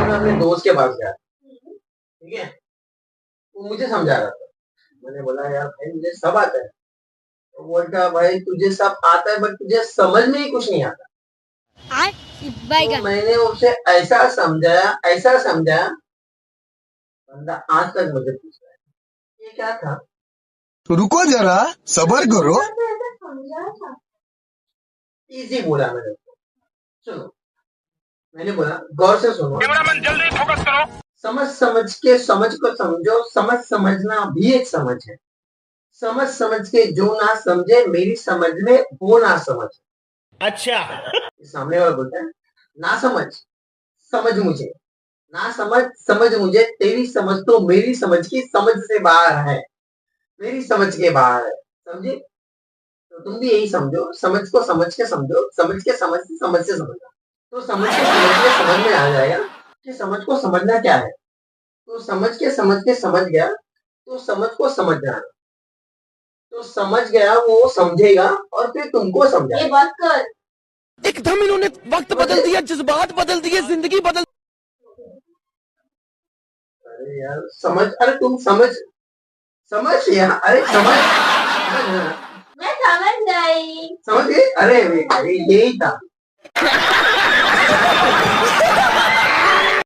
मैं अपने दोस्त के पास गया, ठीक है? वो मुझे समझा रहा था। मैंने बोला यार भाई मुझे सब आता है। तो बोलता भाई तुझे सब आता है बट तुझे समझ में ही कुछ नहीं आता। तो मैंने उसे ऐसा समझाया, बंदा आज तक मुझे पूछ रहा है ये क्या था? रुको जरा, सबर करो। इजी बोला मैंने उसको। सुनो, मैंने बोला गौर से सुनो, कैमरामैन जल्दी फोकस करो। समझ के समझ को समझो, समझना भी एक समझ है। समझ के जो ना समझे मेरी समझ में वो ना समझ। अच्छा। सामने वाला बोलता है ना समझ मुझे, ना समझ मुझे, तेरी समझ तो मेरी समझ की समझ से बाहर है, मेरी समझ के बाहर है। समझे? तो तुम भी यही समझो, समझ को समझ के समझो, समझ के समझ से समझना। तो समझ के समझ में आ जाएगा कि समझ को समझना क्या है। तो समझ के समझ गया, तो समझ को समझना है। तो समझ गया वो समझेगा और फिर तुमको समझाएगा। ये बात कर। एकदम इन्होंने वक्त बदल दिया, जज्बात बदल दिए, जिंदगी बदल। अरे यार अरे तुम समझ यार, अरे मैं समझ गई। समझ गई? अरे यही था।